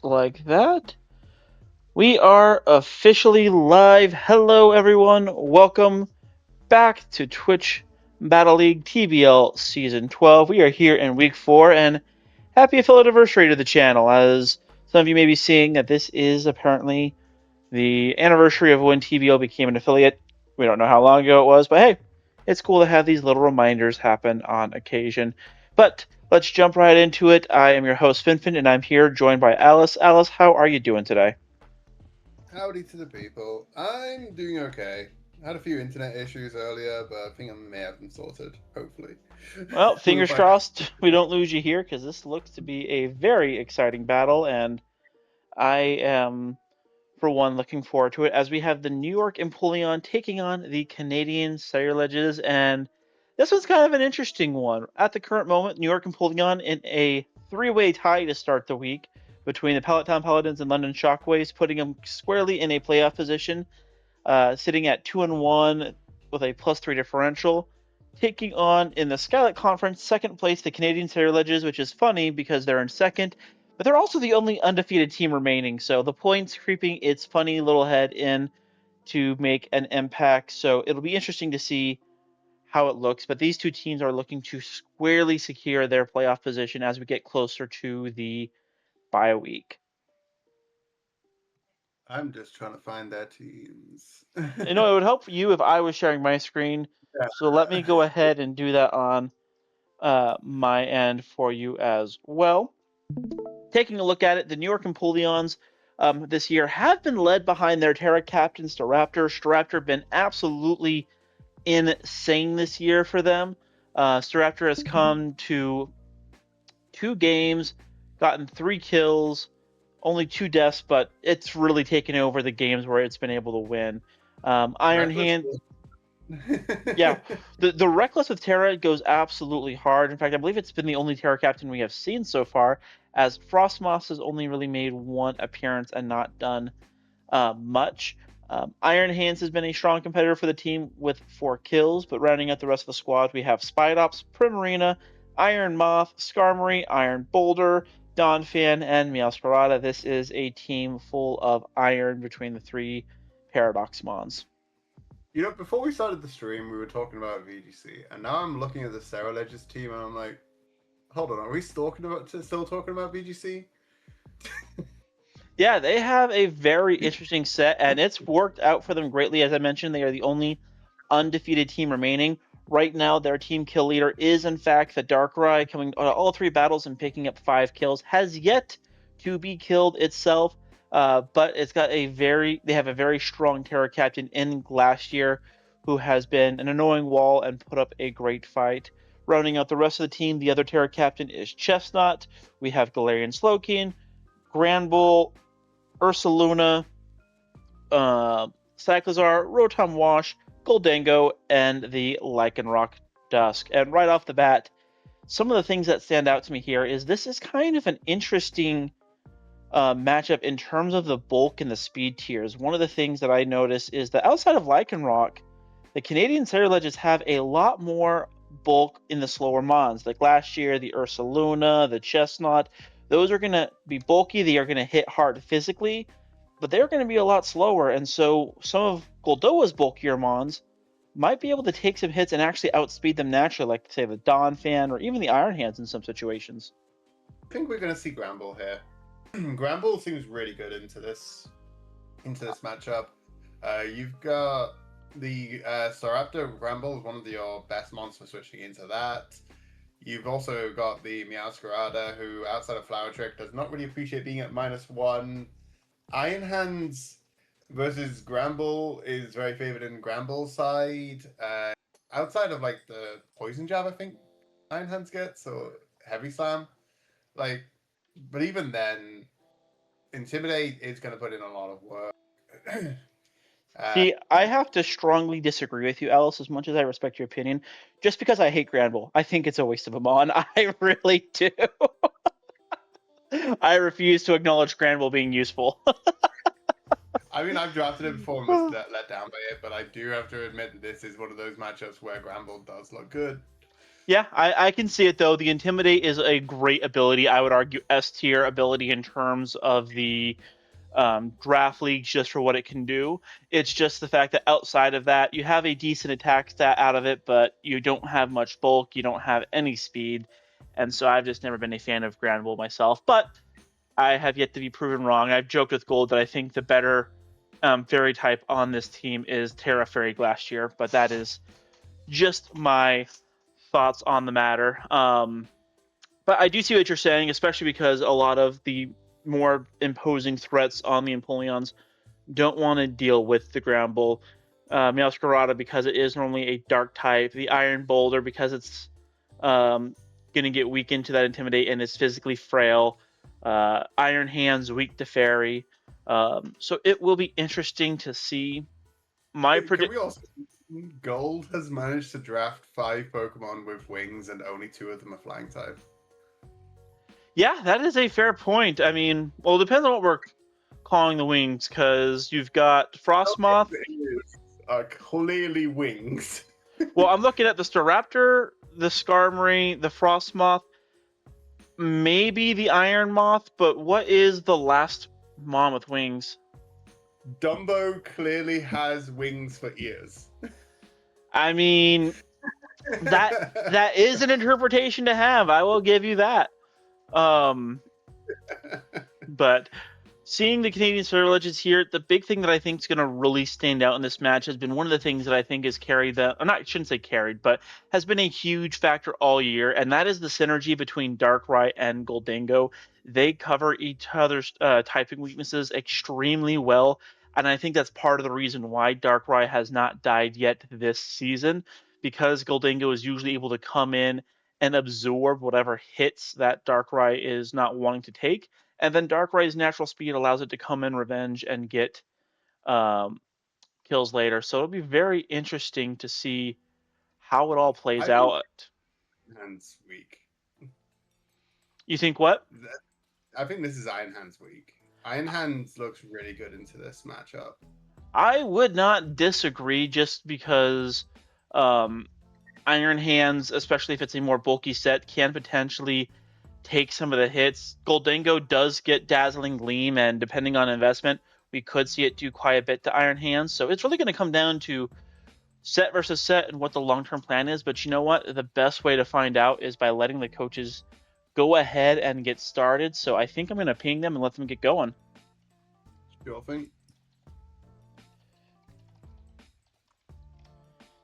Like that. We are officially live. Hello, everyone. Welcome back to Twitch Battle League TBL Season 12. We are here in Week 4, and happy affiliate anniversary to the channel. As some of you may be seeing, that this is apparently the anniversary of when TBL became an affiliate. We don't know how long ago it was, but hey, it's cool to have these little reminders happen on occasion. But let's jump right into it. I am your host, Finfin, and I'm here joined by Alice. Alice, how are you doing today? Howdy to the people. I'm doing okay. I had a few internet issues earlier, but I think I may have them sorted, hopefully. Well, What fingers if I have? crossed we don't lose you here because this looks to be a very exciting battle, and I am, for one, looking forward to it as we have the New York Empoleon taking on the Canadian Sailor and this one's kind of an interesting one. At the current moment, New York Empoleon in a three-way tie to start the week between the Peloton Paladins and London Shockwaves, putting them squarely in a playoff position, sitting at 2-1 with a +3 differential. Taking on in the Skylight Conference, second place, the Canadian Sailor which is funny because they're in second, but they're also the only undefeated team remaining. So the points creeping its funny little head in to make an impact. So it'll be interesting to see how it looks. But these two teams are looking to squarely secure their playoff position as we get closer to the bye week. I'm just trying to find their teams. You know, it would help you if I was sharing my screen. So let me go ahead and do that on my end for you as well. Taking a look at it, the New York Empoleons this year have been led behind their Terra captain, Staraptor. Staraptor been absolutely insane this year for them. Staraptor has come to 2 games, gotten 3 kills, only 2 deaths, but it's really taken over the games where it's been able to win. Iron Reckless. Hand, yeah, the Reckless with Terra goes absolutely hard. In fact, I believe it's been the only Terra captain we have seen so far, as Frostmoss has only really made one appearance and not done much. Iron Hands has been a strong competitor for the team with 4 kills, but rounding out the rest of the squad, we have Spidops, Primarina, Iron Moth, Skarmory, Iron Boulder, Donphan, and Meowscarada. This is a team full of iron between the three Paradox Mons. Before we started the stream, we were talking about VGC, and now I'm looking at the Sarah Ledger's team, and I'm like, hold on, are we still talking about VGC? Yeah, they have a very interesting set, and it's worked out for them greatly. As I mentioned, they are the only undefeated team remaining. Right now, their team kill leader is, in fact, the Darkrai, coming all 3 battles and picking up 5 kills. Has yet to be killed itself, but it's got they have a very strong Terra captain in Glacier, who has been an annoying wall and put up a great fight. Rounding out the rest of the team, the other Terra captain is Chestnut. We have Galarian Slowking, Granbull, Ursaluna, Cyclizar, Rotom Wash, Goldango, and the Lycanroc Dusk. And right off the bat, some of the things that stand out to me here is this is kind of an interesting matchup in terms of the bulk and the speed tiers. One of the things that I notice is that outside of Lycanroc, the Canadian Sailor have a lot more bulk in the slower mons. Like last year, the Ursaluna, the Chestnut, those are going to be bulky. They are going to hit hard physically, but they're going to be a lot slower. And so some of Goldoa's bulkier mons might be able to take some hits and actually outspeed them naturally, like say the Donphan or even the Iron Hands in some situations. I think we're going to see Gramble here. Gramble seems really good into this matchup. You've got the Staraptor Gramble is one of your best monsters switching into that. You've also got the Meowscarada, who outside of Flower Trick does not really appreciate being at -1. Iron Hands versus Gramble is very favored in Gramble's side. Outside of like the Poison Jab, I think Iron Hands gets or Heavy Slam. Like, but even then, Intimidate is going to put in a lot of work. uh, See, I have to strongly disagree with you, Alice, as much as I respect your opinion, just because I hate Granbull. I think it's a waste of a mon. I really do. I refuse to acknowledge Granbull being useful. I mean, I've drafted it before and was let down by it, but I do have to admit that this is one of those matchups where Gramble does look good. Yeah, I can see it though. The Intimidate is a great ability. I would argue S tier ability in terms of the draft leagues just for what it can do. It's just the fact that outside of that, you have a decent attack stat out of it, but you don't have much bulk, you don't have any speed, and so I've just never been a fan of Granbull myself. But I have yet to be proven wrong. I've joked with Gold that I think the better fairy type on this team is Terra Fairy Glacier, but that is just my thoughts on the matter. But I do see what you're saying, especially because a lot of the more imposing threats on the Empoleons don't want to deal with the Ground Bull. Meowscarada because it is normally a dark type. The Iron Boulder because it's going to get weak into that Intimidate and is physically frail. Iron Hands weak to Fairy. So it will be interesting to see. Can we also? Gold has managed to draft 5 Pokemon with wings, and only 2 of them are flying type. Yeah, that is a fair point. I mean, well, it depends on what we're calling the wings, because you've got Frostmoth. Are clearly wings. Well, I'm looking at the Staraptor, the Skarmory, the Frostmoth, maybe the Iron Moth, but what is the last Mon with wings? Dumbo clearly has wings for ears. I mean, that is an interpretation to have. I will give you that. But seeing the Canadian Solar Legends here, the big thing that I think is going to really stand out in this match has been one of the things that I think has carried the, I shouldn't say carried, but has been a huge factor all year, and that is the synergy between Darkrai and Goldango. They cover each other's typing weaknesses extremely well, and I think that's part of the reason why Darkrai has not died yet this season, because Goldango is usually able to come in and absorb whatever hits that Darkrai is not wanting to take, and then Darkrai's natural speed allows it to come in revenge and get um, kills later. So it'll be very interesting to see how it all plays I think out. Hand's weak. You think what? I think this is Iron Hand's weak. Iron Hands looks really good into this matchup. I would not disagree, just because Iron Hands, especially if it's a more bulky set, can potentially take some of the hits. Goldango does get Dazzling Gleam, and depending on investment, we could see it do quite a bit to Iron Hands. So it's really going to come down to set versus set and what the long-term plan is. But you know what? The best way to find out is by letting the coaches go ahead and get started. So I think I'm going to ping them and let them get going. Sure thing.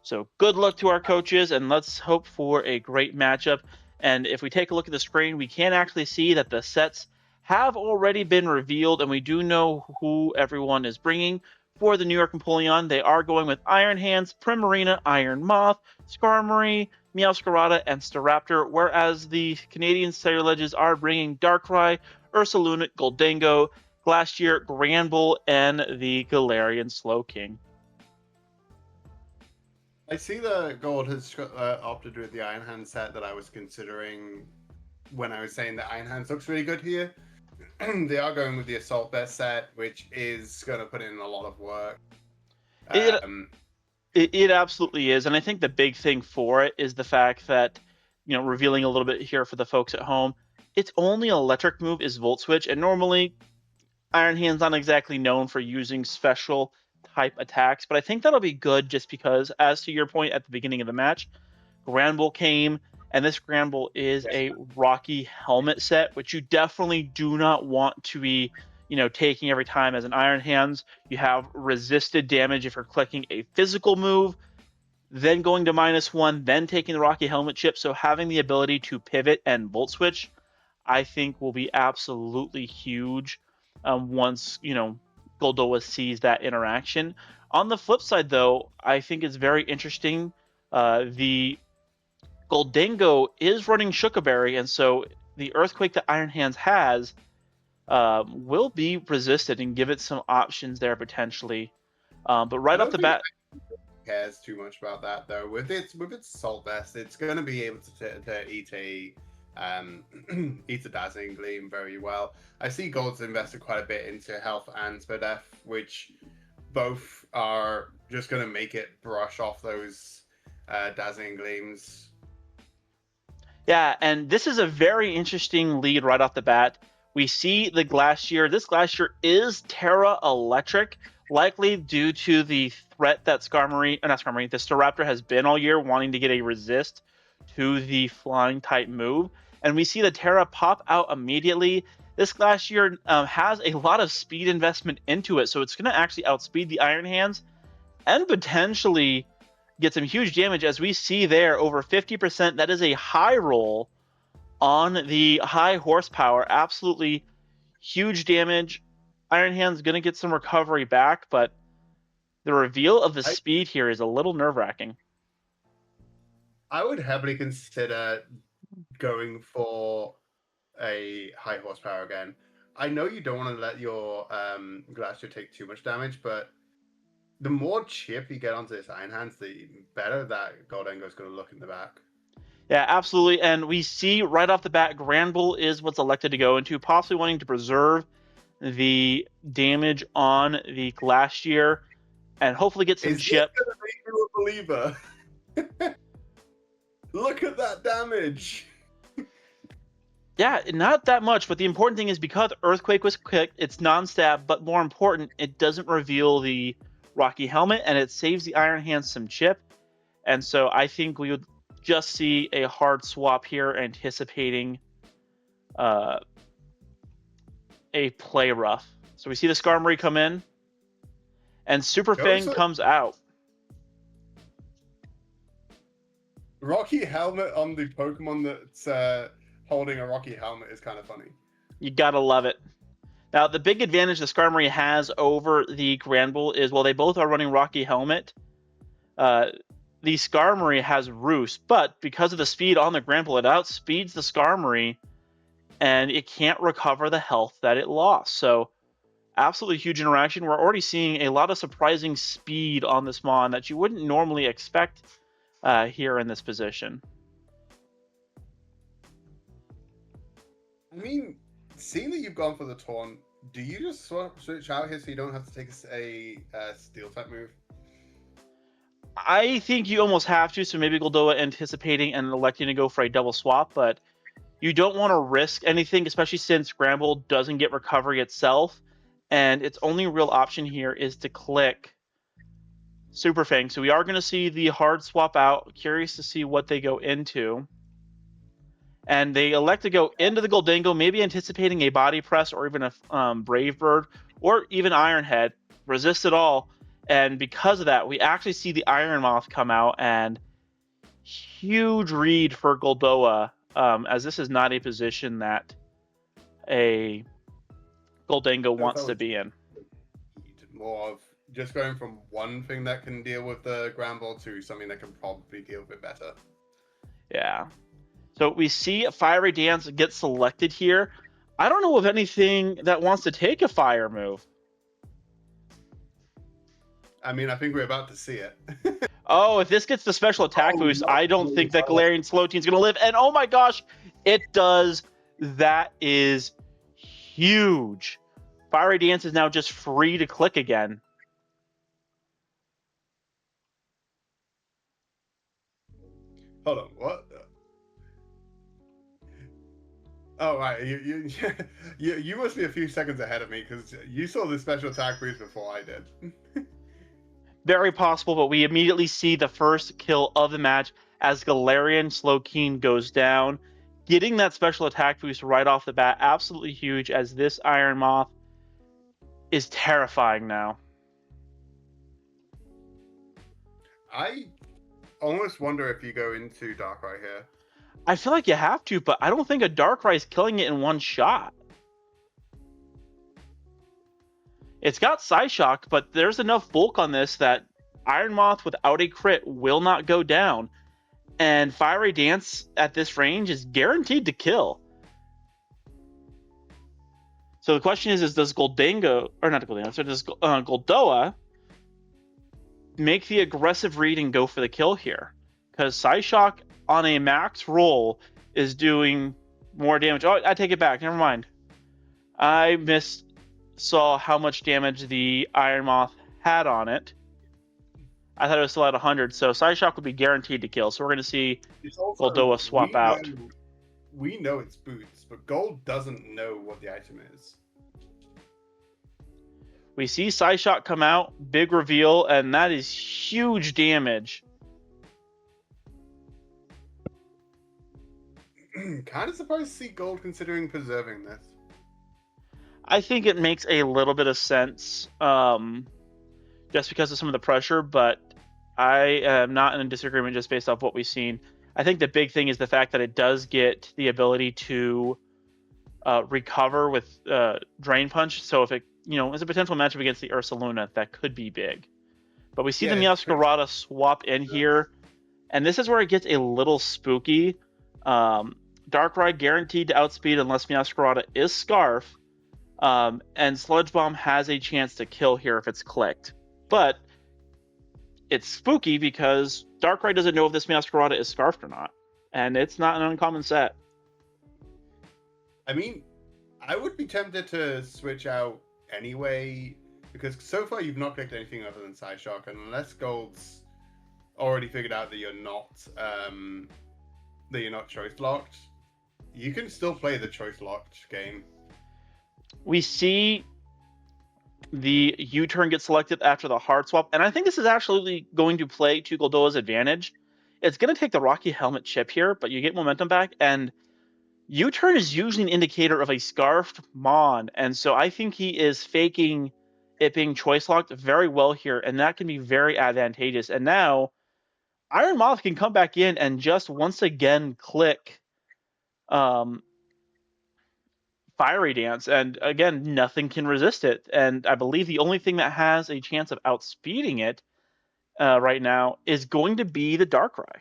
So good luck to our coaches, and let's hope for a great matchup. And if we take a look at the screen, we can actually see that the sets have already been revealed, and we do know who everyone is bringing. For the New York Empoleon, they are going with Iron Hands, Primarina, Iron Moth, Skarmory, Meowscarada, and Staraptor, whereas the Canadian Sailor are bringing Darkrai, Ursalunat, Goldango, Glacier, Granbull, and the Galarian Slowking. I see that Gold has opted with the Iron Hand set that I was considering when I was saying that Iron Hands looks really good here. They are going with the Assault Vest set, which is going to put in a lot of work. It absolutely is, and I think the big thing for it is the fact that, revealing a little bit here for the folks at home, its only electric move is Volt Switch, and normally Iron Hand's not exactly known for using special type attacks, but I think that'll be good just because, as to your point at the beginning of the match, Granbull came, and this Granbull is a Rocky Helmet set, which you definitely do not want to be, taking every time as an Iron Hands. You have resisted damage if you're clicking a physical move, then going to -1, then taking the Rocky Helmet chip. So having the ability to pivot and Volt Switch, I think, will be absolutely huge once, Goldoa sees that interaction. On the flip side, though, I think it's very interesting. The Goldango is running Shukaberry, and so the Earthquake that Iron Hands has will be resisted and give it some options there potentially. But right off the bat, cares too much about that though. With its Assault Vest, it's going to be able to eat a Dazzling Gleam very well. I see Gold's invested quite a bit into Health and Spadef, which both are just going to make it brush off those Dazzling Gleams. Yeah, and this is a very interesting lead right off the bat. We see the Glacier. This Glacier is Terra Electric, likely due to the threat that Skarmory, not Skarmory, the Staraptor has been all year, wanting to get a resist to the flying type move. And we see the Terra pop out immediately. This Glacier has a lot of speed investment into it, so it's going to actually outspeed the Iron Hands and potentially get some huge damage. As we see there, over 50%. That is a high roll on the high horsepower. Absolutely huge damage. Iron Hand's going to get some recovery back, but the reveal of the I speed here is a little nerve-wracking. I would heavily consider going for a high horsepower again. I know you don't want to let your Glacier take too much damage, but the more chip you get onto this Iron Hands, the better that Goldengo is going to look in the back. Yeah, absolutely. And we see right off the bat, Granbull is what's elected to go into, possibly wanting to preserve the damage on the Glacier and hopefully get some Is this chip. going to make you a believer? Look at that damage. Yeah, not that much, but the important thing is because Earthquake was quick, it's non-stab, but more important, it doesn't reveal the Rocky Helmet, and it saves the Iron Hands some chip. And so I think we would just see a hard swap here, anticipating a play rough. So we see the Skarmory come in, and Super Fang comes out. Rocky Helmet on the Pokemon that's holding a Rocky Helmet is kind of funny. You gotta love it. Now, the big advantage the Skarmory has over the Granbull is, while they both are running Rocky Helmet, the Skarmory has Roost, but because of the speed on the Granbull, it outspeeds the Skarmory, and it can't recover the health that it lost. So, absolutely huge interaction. We're already seeing a lot of surprising speed on this Mon that you wouldn't normally expect here in this position. I mean, seeing that you've gone for the Taunt, do you just switch out here so you don't have to take a Steel type move? I think you almost have to, so maybe Goldoa anticipating and electing to go for a double swap, but you don't want to risk anything, especially since Granbull doesn't get recovery itself, and its only real option here is to click Super Fang. So we are going to see the hard swap out. Curious to see what they go into. And they elect to go into the Goldango, maybe anticipating a Body Press or even a Brave Bird or even Iron Head. Resist it all. And because of that, we actually see the Iron Moth come out, and huge read for Goldoa, as this is not a position that a Goldango wants to be in. More of just going from one thing that can deal with the Granbull to something that can probably deal with it better. Yeah. So we see Fiery Dance get selected here. I don't know of anything that wants to take a fire move. I mean, I think we're about to see it. Oh, if this gets the special attack boost, no, I don't think that Galarian Slowteen is going to live. And oh my gosh, it does. That is huge. Fiery Dance is now just free to click again. Hold on, what? Oh, right. You must be a few seconds ahead of me because you saw the special attack boost before I did. Very possible, but we immediately see the first kill of the match as Galarian Slowking goes down. Getting that special attack boost right off the bat, absolutely huge, as this Iron Moth is terrifying now. I almost wonder if you go into Darkrai here. I feel like you have to, but I don't think a Darkrai is killing it in one shot. It's got Psyshock, but there's enough bulk on this that Iron Moth without a crit will not go down. And Fiery Dance at this range is guaranteed to kill. So the question is does Goldango, or not Goldango, so does Goldoa make the aggressive read and go for the kill here? Because Psyshock on a max roll is doing more damage. Oh, I take it back. Never mind. I saw how much damage the Iron Moth had on it. I thought it was still at 100, so Psyshock would be guaranteed to kill. So we're going to see It's also Goldoa swap out. We know it's boots, but Gold doesn't know what the item is. We see Psyshock come out, big reveal, and that is huge damage. Kind of surprised to see Gold considering preserving this. I think it makes a little bit of sense, just because of some of the pressure, but I am not in a disagreement just based off what we've seen. I think the big thing is the fact that it does get the ability to recover with Drain Punch. So if it, is a potential matchup against the Ursaluna, that could be big. But we see the Meowscarada swap in here, and this is where it gets a little spooky. Darkrai guaranteed to outspeed unless Meowscarada is Scarf, and Sludge Bomb has a chance to kill here if it's clicked. But it's spooky because Darkrai doesn't know if this Meowscarada is Scarfed or not, and it's not an uncommon set. I mean, I would be tempted to switch out anyway, because so far you've not clicked anything other than Psyshock, and unless Gold's already figured out that you're not choice locked, you can still play the choice locked game. We see the U-turn get selected after the hard swap, and I think this is actually going to play to Goldoa's advantage. It's going to take the Rocky Helmet chip here, but you get momentum back, and U-turn is usually an indicator of a Scarfed Mon, and so I think he is faking it being choice locked very well here, and that can be very advantageous. And now Iron Moth can come back in and just once again click Fiery Dance, and again, nothing can resist it. And I believe the only thing that has a chance of outspeeding it right now is going to be the Darkrai.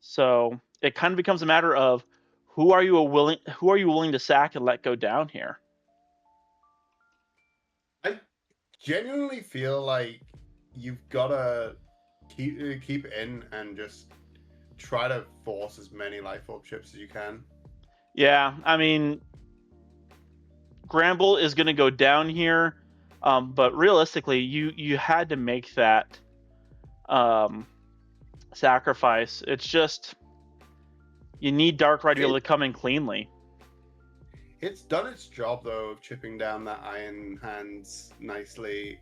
So it kind of becomes a matter of who are you willing to sack and let go down here. I genuinely feel like you've got to keep in and just try to force as many Life Orb chips as you can. Yeah, I mean, Gramble is going to go down here, but realistically, you had to make that sacrifice. It's just you need Darkrai to be able to come in cleanly. It's done its job though of chipping down that Iron Hands nicely.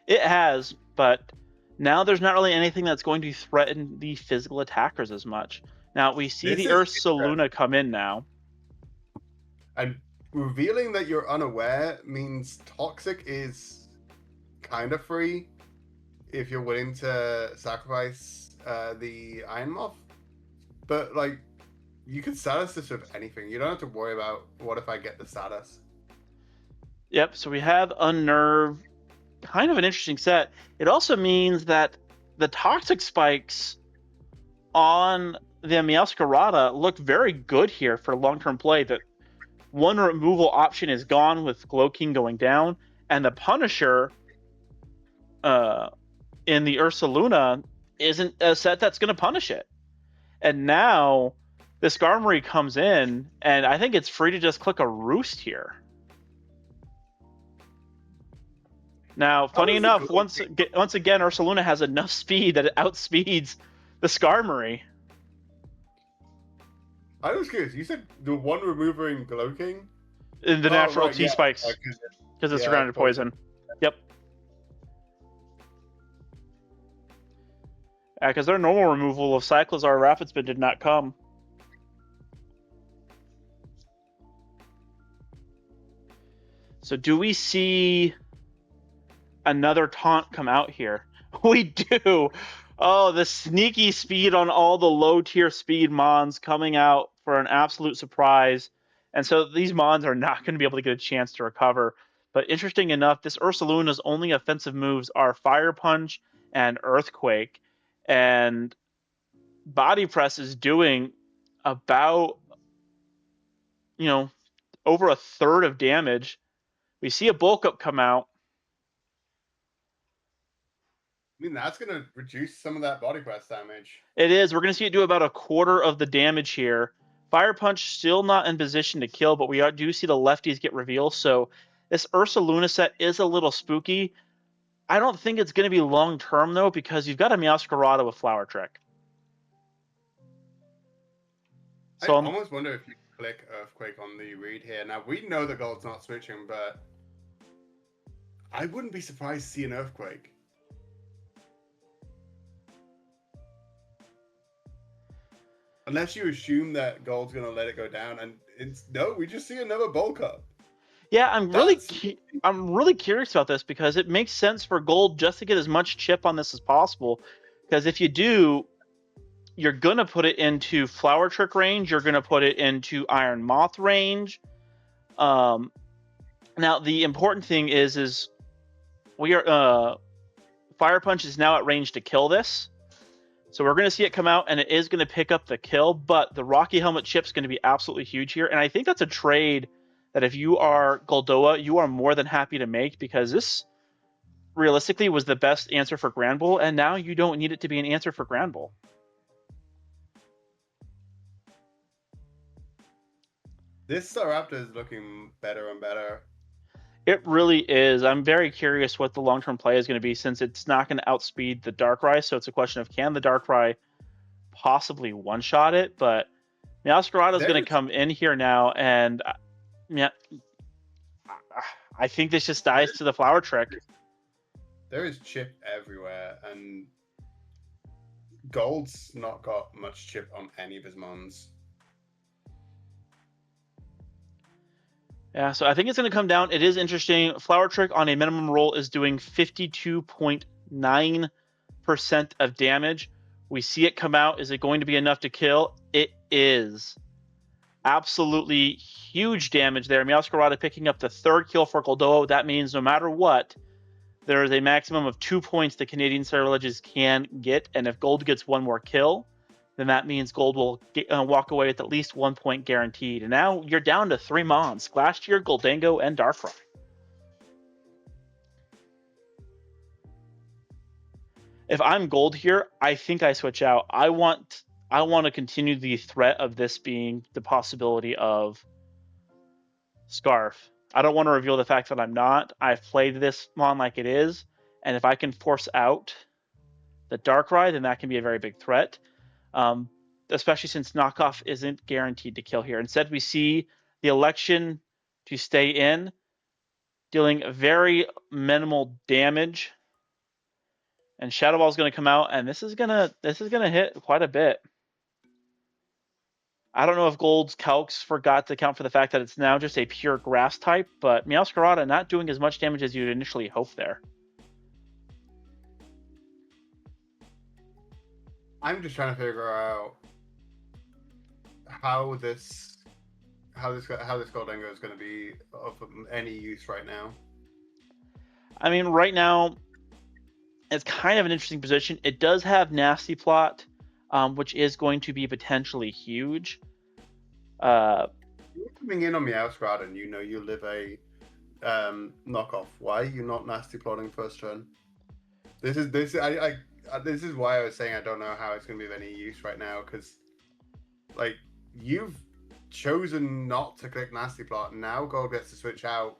It has, but now there's not really anything that's going to threaten the physical attackers as much. Now we see the Ursaluna come in now. And revealing that you're unaware means Toxic is kind of free if you're willing to sacrifice the Iron Moth. But like, you can status this with anything. You don't have to worry about what if I get the status. Yep, so we have Unnerve, kind of an interesting set. It also means that the Toxic spikes on the Meowscarada look very good here for long-term play. That one removal option is gone with Glow King going down, and the Punisher in the Ursaluna isn't a set that's going to punish it. And now the Skarmory comes in, and I think it's free to just click a Roost here. Now, funny enough, once again, Ursaluna has enough speed that it outspeeds the Skarmory. I was curious. You said the one remover in Glow King? In the natural T-Spikes. Because it's surrounded poison. Yep. Yeah, because their normal removal of Cyclizar Rapid Spin did not come. So do we see another taunt come out here? We do. Oh, the sneaky speed on all the low tier speed mons coming out for an absolute surprise. And so these mons are not going to be able to get a chance to recover. But interesting enough, this Ursaluna's only offensive moves are Fire Punch and Earthquake. And Body Press is doing about, over a third of damage. We see a Bulk Up come out. I mean, that's going to reduce some of that Body Press damage. It is. We're going to see it do about a quarter of the damage here. Fire Punch still not in position to kill, but we do see the lefties get revealed. So This Ursa Luna set is a little spooky. I don't think it's going to be long term though, because you've got a Meowscarada with Flower Trick. I So almost wonder if you click Earthquake on the read here. Now, we know that Gold's not switching, but I wouldn't be surprised to see an Earthquake. Unless you assume that Gold's going to let it go down, and no, we just see another Bulk Up. yeah, I'm really curious about this because it makes sense for Gold just to get as much chip on this as possible. Because if you do, you're gonna put it into Flower Trick range. You're gonna put it into Iron Moth range. Now the important thing is we are Fire Punch is now at range to kill this. So we're going to see it come out, and it is going to pick up the kill, but the Rocky Helmet chip is going to be absolutely huge here. And I think that's a trade that if you are Goldoa, you are more than happy to make, because this realistically was the best answer for Granbull, and now you don't need it to be an answer for Granbull. This Staraptor is looking better and better. It really is. I'm very curious what the long-term play is going to be, since it's not going to outspeed the Darkrai, so it's a question of can the Darkrai possibly one-shot it, but Meowscarada is going to come in here now, and yeah, I think this just dies to the Flower Trick. There is chip everywhere, and Gold's not got much chip on any of his mons. Yeah, so I think it's going to come down. It is interesting. Flower Trick on a minimum roll is doing 52.9% of damage. We see it come out. Is it going to be enough to kill? It is. Absolutely huge damage there. Meowscarada picking up the third kill for Goldoa. That means no matter what, there is a maximum of 2 points the Canadian Cyberledges can get. And if Gold gets one more kill, then that means Gold will walk away with at least 1 point guaranteed. And now you're down to 3 Mons: Glastrier, Goldango, and Darkrai. If I'm Gold here, I think I switch out. I want to continue the threat of this being the possibility of Scarf. I don't want to reveal the fact that I'm not. I've played this Mon like it is, and if I can force out the Darkrai, then that can be a very big threat. Especially since knockoff isn't guaranteed to kill here. Instead, we see the election to stay in, dealing very minimal damage. And Shadow Ball is going to come out, and this is gonna hit quite a bit. I don't know if Gold's calcs forgot to account for the fact that it's now just a pure grass type, but Meowscarada not doing as much damage as you'd initially hope there. I'm just trying to figure out how this Goldango is going to be of any use right now. I mean, right now, it's kind of an interesting position. It does have Nasty Plot, which is going to be potentially huge. You're coming in on Meowscarada, and you know you live a knockoff. Why are you not Nasty Plotting first turn? This is why I was saying I don't know how it's going to be of any use right now, because like you've chosen not to click Nasty Plot, and now Gold gets to switch out,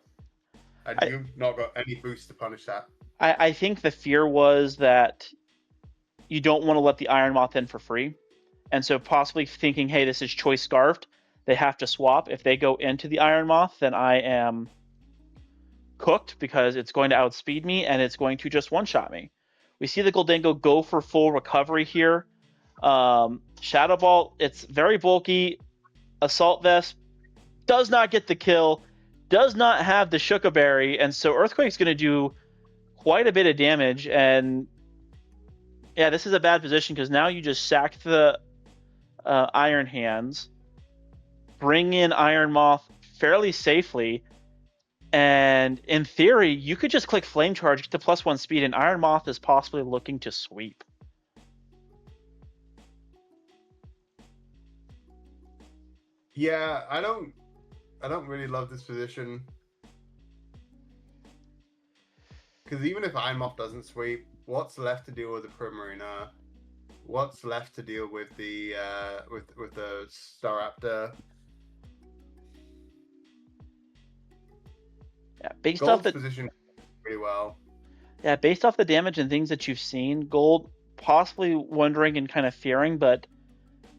and you've not got any boost to punish that. I think the fear was that you don't want to let the Iron Moth in for free, and so possibly thinking, hey, this is Choice Scarfed, they have to swap. If they go into the Iron Moth, then I am cooked, because it's going to outspeed me and it's going to just one-shot me. We see the Goldango go for full recovery here. Shadow Ball, it's very bulky. Assault Vest does not get the kill, does not have the Shuka Berry, and so Earthquake's going to do quite a bit of damage. And yeah, this is a bad position, because now you just sack the Iron Hands, bring in Iron Moth fairly safely, and in theory, you could just click Flame Charge, get the +1 speed, and Iron Moth is possibly looking to sweep. Yeah, I don't really love this position, because even if Iron Moth doesn't sweep, what's left to deal with the Primarina? What's left to deal with the with the Staraptor? Yeah, based off Gold's the position pretty well. based off the damage and things that you've seen, Gold possibly wondering and kind of fearing, but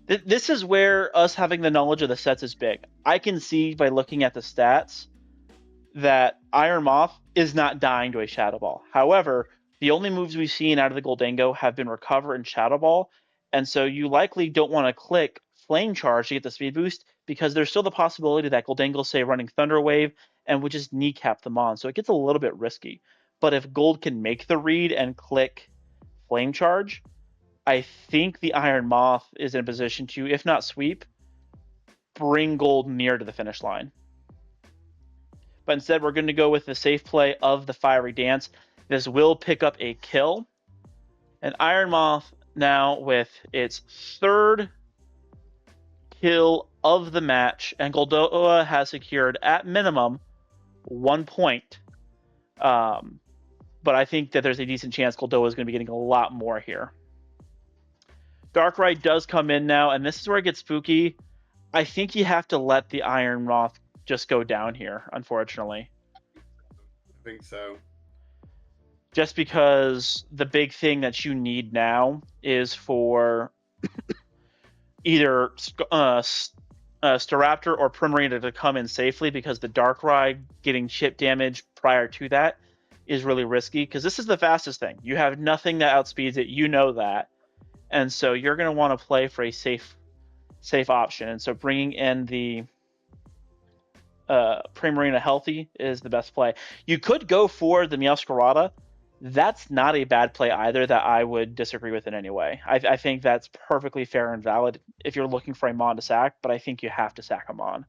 this is where us having the knowledge of the sets is big. I can see by looking at the stats that Iron Moth is not dying to a Shadow Ball. However, the only moves we've seen out of the Goldango have been Recover and Shadow Ball, and so you likely don't want to click Flame Charge to get the speed boost because there's still the possibility that Goldango, say, running Thunder Wave and would just kneecap them on, so it gets a little bit risky. But if Gold can make the read and click Flame Charge, I think the Iron Moth is in a position to, if not sweep, bring Gold near to the finish line. But instead, we're going to go with the safe play of the Fiery Dance. This will pick up a kill. And Iron Moth now with its third kill of the match. And Goldoa has secured, at minimum, 1 point. But I think that there's a decent chance Goldoa is going to be getting a lot more here. Darkrai does come in now, and this is where it gets spooky. I think you have to let the Iron Moth just go down here, unfortunately. I think so. Just because the big thing that you need now is for either Staraptor or Primarina to come in safely, because the Darkrai getting chip damage prior to that is really risky, because this is the fastest thing. You have nothing that outspeeds it, you know that. And so you're going to want to play for a safe option. And so bringing in the Primarina healthy is the best play. You could go for the Meowscarada. That's not a bad play either that I would disagree with in any way. I think that's perfectly fair and valid if you're looking for a Mon to sack, but I think you have to sack a Mon.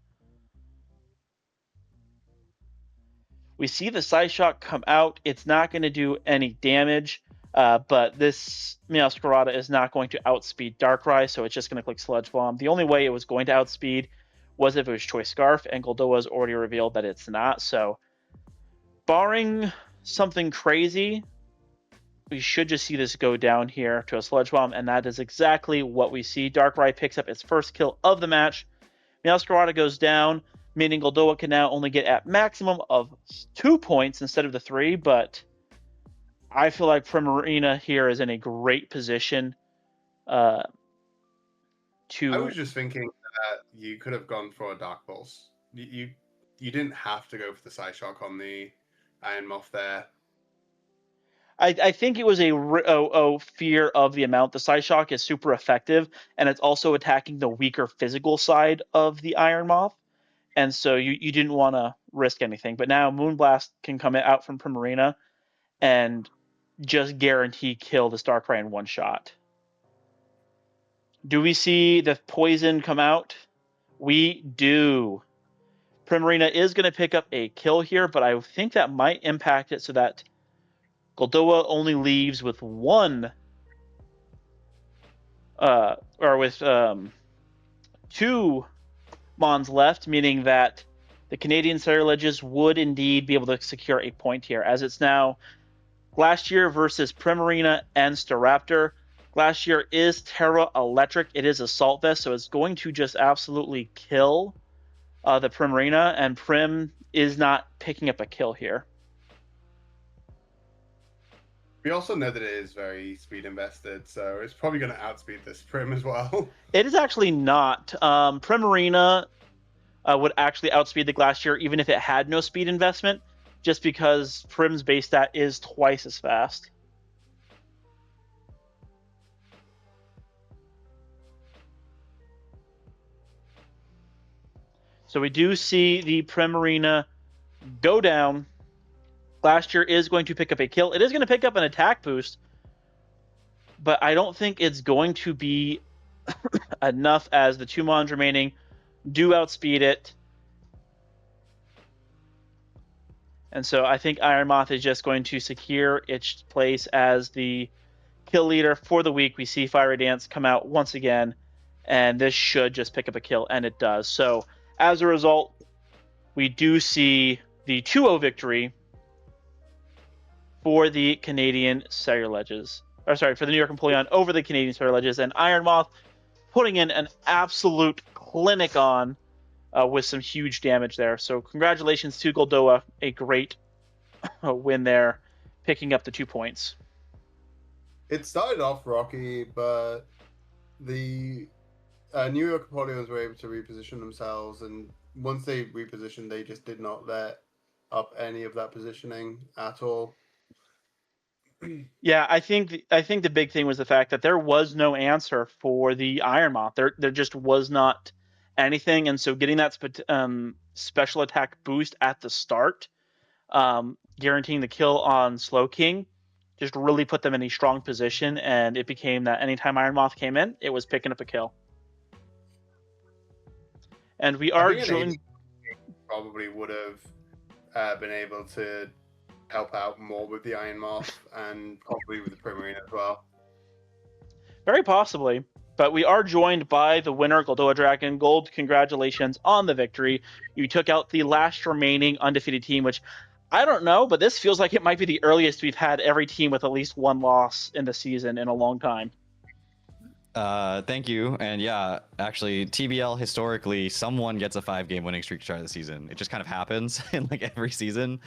We see the Psyshock come out. It's not going to do any damage, but this Meowscarada is not going to outspeed Darkrai, so it's just going to click Sludge Bomb. The only way it was going to outspeed was if it was Choice Scarf, and Goldoa has already revealed that it's not. So, barring something crazy, we should just see this go down here to a Sludge Bomb, and that is exactly what we see. Darkrai picks up its first kill of the match. Meowscarada goes down, meaning Goldoa can now only get at maximum of 2 points instead of the 3, but I feel like Primarina here is in a great position to... I was just thinking that you could have gone for a Dark Pulse. You didn't have to go for the Psyshock on the Iron Moth there. I think it was a fear of the amount. The Psyshock is super effective, and it's also attacking the weaker physical side of the Iron Moth. And so you didn't want to risk anything. But now Moonblast can come out from Primarina and just guarantee kill this Darkrai in one shot. Do we see the poison come out? We do. Primarina is going to pick up a kill here, but I think that might impact it so that Goldoa only leaves with one, or with 2 Mons left, meaning that the Canadian Cyrillages would indeed be able to secure a point here, as it's now Glacier versus Primarina and Staraptor. Glacier is Terra Electric. It is Assault Vest, so it's going to just absolutely kill the Primarina, and Prim is not picking up a kill here. We also know that it is very speed invested, so it's probably going to outspeed this Prim as well. It is actually not. Primarina would actually outspeed the Glacier even if it had no speed investment, just because Prim's base stat is twice as fast. So we do see the Primarina go down. Glacier is going to pick up a kill. It is going to pick up an attack boost, but I don't think it's going to be enough, as the 2 Mons remaining do outspeed it. And so I think Iron Moth is just going to secure its place as the kill leader for the week. We see Fiery Dance come out once again, and this should just pick up a kill, and it does. So as a result, we do see the 2-0 victory for the Canadian Cyrillages. Or sorry, for the New York Empoleon over the Canadian Cyrillages, and Iron Moth putting in an absolute clinic on with some huge damage there. So congratulations to Goldoa, a great win there, picking up the 2 points. It started off rocky, but the New York Apollons were able to reposition themselves, and once they repositioned, they just did not let up any of that positioning at all. Yeah, I think the big thing was the fact that there was no answer for the Iron Moth. There just was not anything, and so getting that special attack boost at the start, guaranteeing the kill on Slow King, just really put them in a strong position, and it became that anytime Iron Moth came in, it was picking up a kill. And we are joined. Probably would have been able to help out more with the Iron Moth and probably with the Primarine as well. Very possibly. But we are joined by the winner, Goldoa Dragon Gold. Congratulations on the victory. You took out the last remaining undefeated team, which I don't know, but this feels like it might be the earliest we've had every team with at least one loss in the season in a long time. Thank you. And yeah, actually, TBL historically, someone gets a 5-game winning streak to start the season. It just kind of happens in like every season.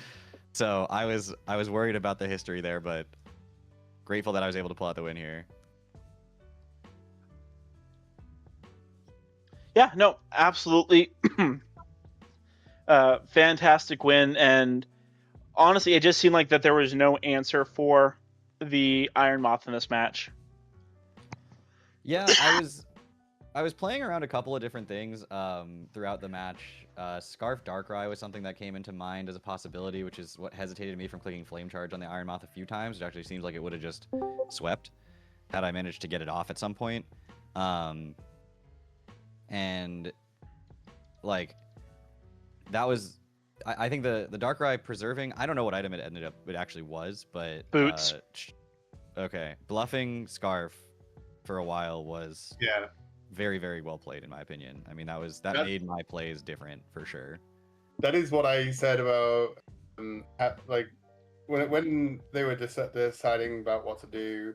So I was worried about the history there, but grateful that I was able to pull out the win here. Yeah, no, absolutely. Fantastic win, and honestly, it just seemed like that there was no answer for the Iron Moth in this match. Yeah, I was playing around a couple of different things throughout the match. Scarf Darkrai was something that came into mind as a possibility, which is what hesitated me from clicking Flame Charge on the Iron Moth a few times. It actually seems like it would have just swept had I managed to get it off at some point. And like that was, I think the Darkrai preserving, I don't know what item it actually was, but Boots. Okay, bluffing Scarf for a while was very, very well played in my opinion. I mean, that made my plays different for sure. That is what I said about like when they were deciding about what to do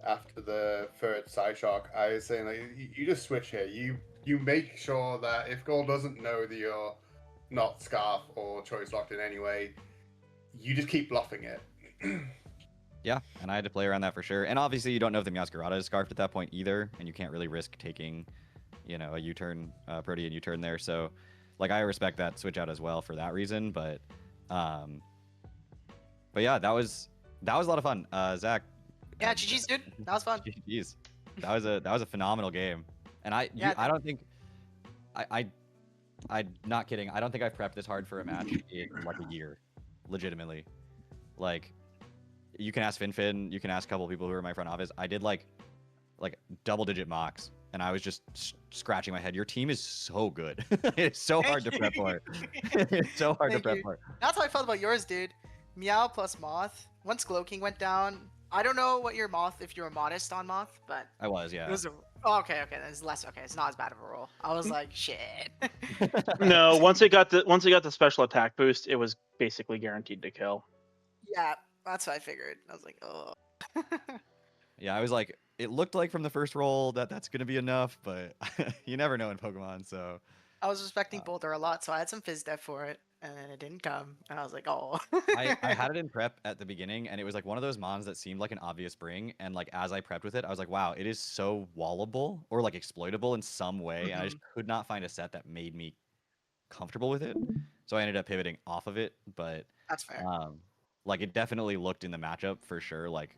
after the third Psyshock. I was saying like you just switch here. You make sure that if Gold doesn't know that you're not Scarf or Choice Locked in any way, you just keep bluffing it. Yeah, and I had to play around that for sure. And obviously, you don't know if the Meowscarada is Scarfed at that point either, and you can't really risk taking, a U-turn, Protean U-turn there. So, like, I respect that switch out as well for that reason. But yeah, that was a lot of fun. Zach. Yeah, GG's, dude. That was fun. GG's. That was a phenomenal game. And I don't think I'm not kidding. I don't think I've prepped this hard for a match in like a year, legitimately. Like, you can ask FinFin, you can ask a couple of people who are in my front office. I did like double-digit mocks, and I was just scratching my head. Your team is so good. It's so hard to prep for. It's so hard to prep for. That's how I felt about yours, dude. Meow plus Moth. Once Glow King went down, I don't know what your Moth, if you were modest on Moth, but I was, yeah. It was okay. That's less. Okay, it's not as bad of a roll. I was like, shit. No, once it got the special attack boost, it was basically guaranteed to kill. Yeah, that's what I figured. I was like, oh. Yeah, I was like, it looked like from the first roll that's gonna be enough, but you never know in Pokemon. So I was respecting Boulder a lot, so I had some Fizz Def for it, and then it didn't come, and I was like, oh. I had it in prep at the beginning, and it was like one of those mons that seemed like an obvious bring, and like as I prepped with it, I was like, wow, it is so wallable or like exploitable in some way, and I just could not find a set that made me comfortable with it. So I ended up pivoting off of it, but that's fair. Like it definitely looked in the matchup for sure, like,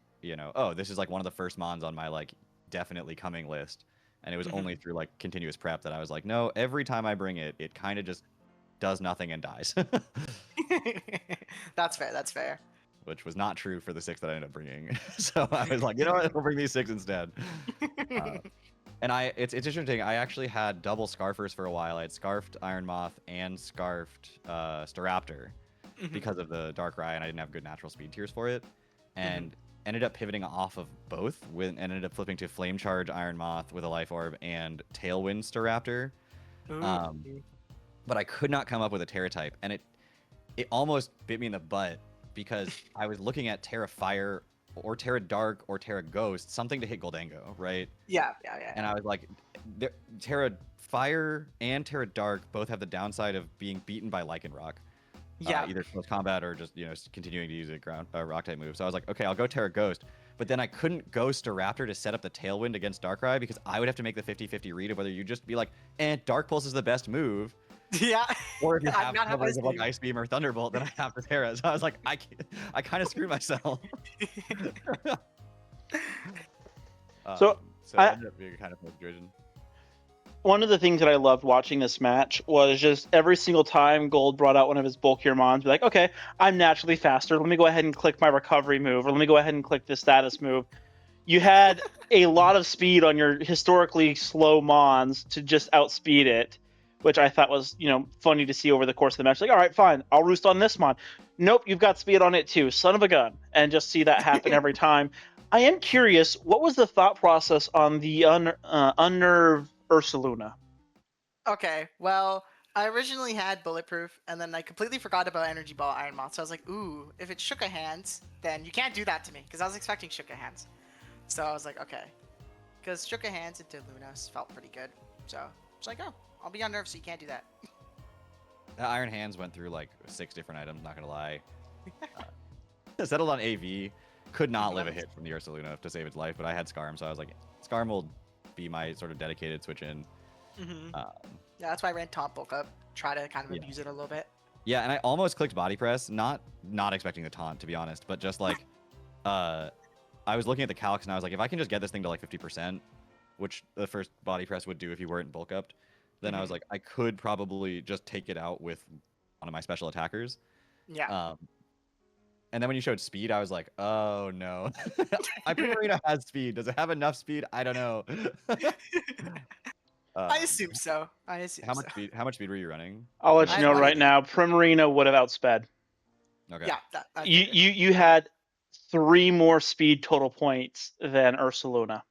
oh, this is like one of the first mons on my like definitely coming list. And it was only through like continuous prep that I was like, no, every time I bring it, it kind of just does nothing and dies. That's fair. That's fair. Which was not true for the 6 that I ended up bringing. So I was like, you know what, we'll bring these 6 instead. And it's interesting. I actually had double Scarfers for a while. I had Scarfed Iron Moth and Scarfed Staraptor because of the Darkrai, and I didn't have good natural speed tiers for it. And ended up pivoting off of both, and ended up flipping to Flame Charge Iron Moth with a Life Orb and Tailwind Staraptor. But I could not come up with a Terra type, and it almost bit me in the butt because I was looking at Terra Fire or Terra Dark or Terra Ghost, something to hit Goldango, right? Yeah. And I was like, Terra Fire and Terra Dark both have the downside of being beaten by Lycanroc. Yeah. Either close combat or just, continuing to use a ground rock type move. So I was like, okay, I'll go Terra Ghost. But then I couldn't Ghost a Raptor to set up the Tailwind against Darkrai because I would have to make the 50-50 read of whether you just be like, Dark Pulse is the best move. Yeah. Or if you I'm have not coverage of like Ice Ice Beam or Thunderbolt, then I have the Terra. So I was like, I kind of screwed myself. So it ended up being kind of a situation. one of the things that I loved watching this match was just every single time Gold brought out one of his bulkier mons, be like, okay, I'm naturally faster. Let me go ahead and click my recovery move, or let me go ahead and click this status move. You had a lot of speed on your historically slow mons to just outspeed it, which I thought was, funny to see over the course of the match. Like, all right, fine, I'll roost on this mon. Nope, you've got speed on it too. Son of a gun. And just see that happen every time. I am curious, what was the thought process on the unnerve Ursaluna? Okay, well, I originally had Bulletproof, and then I completely forgot about Energy Ball Iron Moth. So I was like, ooh, if it's Shook of Hands, then you can't do that to me, because I was expecting Shook of Hands. So I was like, okay. Because Shook of Hands into Lunas felt pretty good. So it's like, oh, I'll be on nerve, so you can't do that. Iron Hands went through like 6 different items, not gonna lie. Settled on AV. Could not live a hit from the Ursaluna to save its life, but I had Skarm, so I was like, Skarm will be my sort of dedicated switch in. Yeah, that's why I ran Taunt Bulk Up. Try to kind of abuse it a little bit. Yeah, and I almost clicked Body Press, not expecting the taunt, to be honest, but just like, I was looking at the calcs and I was like, if I can just get this thing to like 50%, which the first Body Press would do if you weren't bulk upped, then I was like, I could probably just take it out with one of my special attackers. Yeah. And then when you showed speed, I was like, oh no. My Primarina has speed. Does it have enough speed? I don't know. I assume so. How much speed were you running? I'll let you know right now. Primarina would have outsped. Okay. Yeah. You had 3 more speed total points than Ursaluna.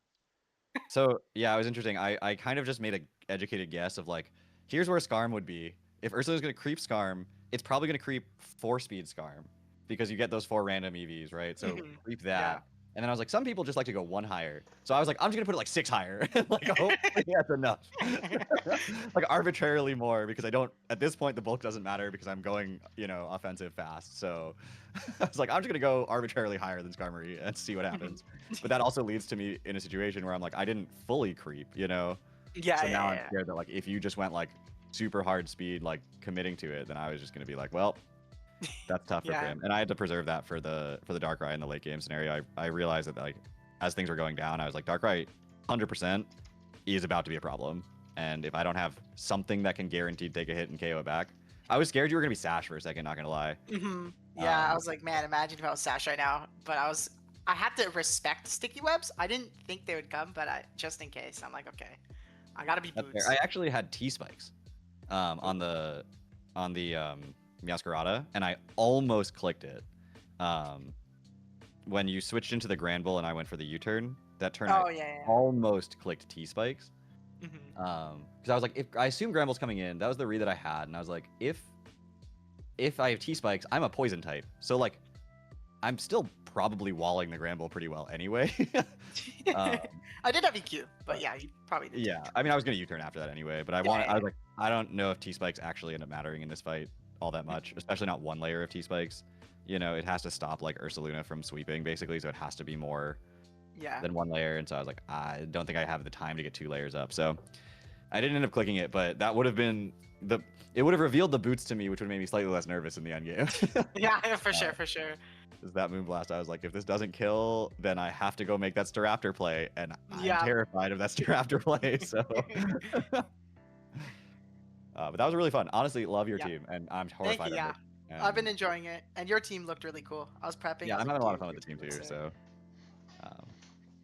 So yeah, it was interesting. I kind of just made an educated guess of like, here's where Skarm would be. If Ursaluna's gonna creep Skarm, it's probably gonna creep 4-speed Skarm because you get those 4 random EVs, right? So creep that. Yeah. And then I was like, some people just like to go 1 higher. So I was like, I'm just gonna put it like 6 higher. Like, hopefully that's enough. Like arbitrarily more, because I don't, at this point the bulk doesn't matter because I'm going, offensive fast. So I was like, I'm just gonna go arbitrarily higher than Skarmory and see what happens. But that also leads to me in a situation where I'm like, I didn't fully creep, Yeah. So now I'm scared that like if you just went like super hard speed, like committing to it, then I was just gonna be like, well, that's tough for him. And I had to preserve that for the Darkrai in the late game scenario. I realized that like as things were going down, I was like, Darkrai 100% is about to be a problem. And if I don't have something that can guaranteed take a hit and KO it back, I was scared you were gonna be Sash for a second, not gonna lie. Yeah, I was like, man, imagine if I was Sash right now. But I had to respect sticky webs. I didn't think they would come, but just in case, I'm like, okay, I gotta be boots. I actually had T-spikes on the Meowscarada, and I almost clicked it. When you switched into the Grand Bull and I went for the U-turn, that turn I almost clicked T-spikes. Because I was like, if I assume Grand Bull's coming in, that was the read that I had, and I was like, if I have T-spikes, I'm a poison type, so like I'm still probably walling the Grand Bull pretty well anyway. I did have EQ, but yeah, you probably did. Yeah, I mean, I was gonna U-turn after that anyway, but I was like, I don't know if T-spikes actually end up mattering in this fight all that much, especially not 1 layer of T-spikes. It has to stop like Ursaluna from sweeping basically, so it has to be more than 1 layer. And so I was like, I don't think I have the time to get 2 layers up. So I didn't end up clicking it, but that would have been it would have revealed the boots to me, which would have made me slightly less nervous in the end game. Yeah, for sure. That Moonblast, I was like, if this doesn't kill, then I have to go make that Staraptor play, and I'm terrified of that Staraptor play. So, but that was really fun. Honestly, love your team, and I'm horrified. Thank you, I've been enjoying it, and your team looked really cool. I was prepping. Yeah, I'm having a lot of fun with the team too. So,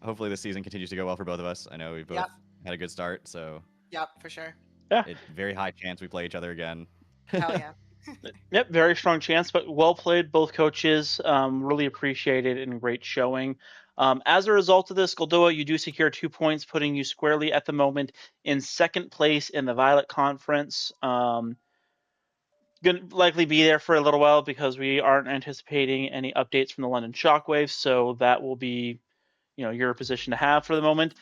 hopefully this season continues to go well for both of us. I know we both had a good start, so. Yep, for sure. Yeah. It's very high chance we play each other again. Hell yeah. Yep, very strong chance, but well played, both coaches. Really appreciated and great showing. As a result of this, Goldoa, you do secure 2 points, putting you squarely at the moment in 2nd place in the Violet Conference. Going going to likely be there for a little while because we aren't anticipating any updates from the London Shockwaves, so that will be, your position to have for the moment.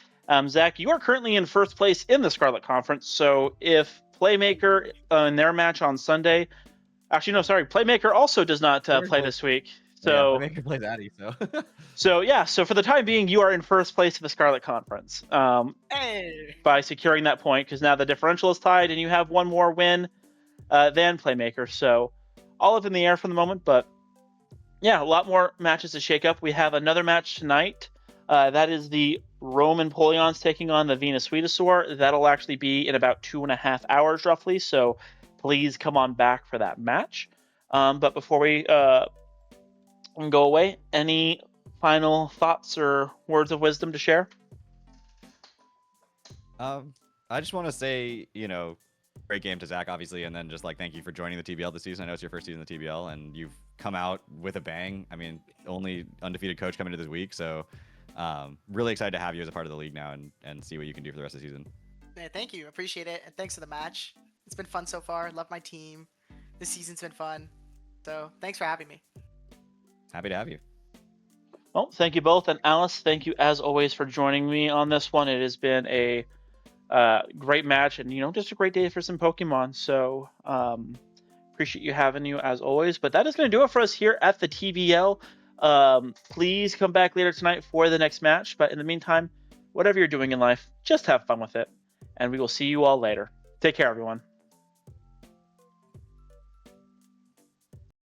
Zach, you are currently in first place in the Scarlet Conference, so if Playmaker in their match on Sunday, actually no, sorry, Playmaker also does not play this week. So yeah, Playmaker plays Addy, so. So for the time being, you are in first place in the Scarlet Conference by securing that point, because now the differential is tied and you have one more win than Playmaker. So all up in the air for the moment, but yeah, a lot more matches to shake up. We have another match tonight. That is the Roman Polions taking on the Venus Venusaur. That'll actually be in about 2.5 hours roughly, so please come on back for that match. But before we go away, any final thoughts or words of wisdom to share? I just want to say, great game to Zach, obviously, and then just thank you for joining the TBL this season. I know it's your first season in the TBL, and you've come out with a bang. I mean, only undefeated coach coming into this week, so really excited to have you as a part of the league now and see what you can do for the rest of the season. Yeah, thank you, appreciate it, and thanks for the match. It's been fun so far. Love my team. This season's been fun, so thanks for having me. Happy to have you. Well, thank you both, and Alice, thank you as always for joining me on this one. It has been a great match, and just a great day for some Pokemon. So appreciate you having you as always. But that is going to do it for us here at the TBL. Please come back later tonight for the next match. But in the meantime, whatever you're doing in life, just have fun with it, and we will see you all later. Take care, everyone.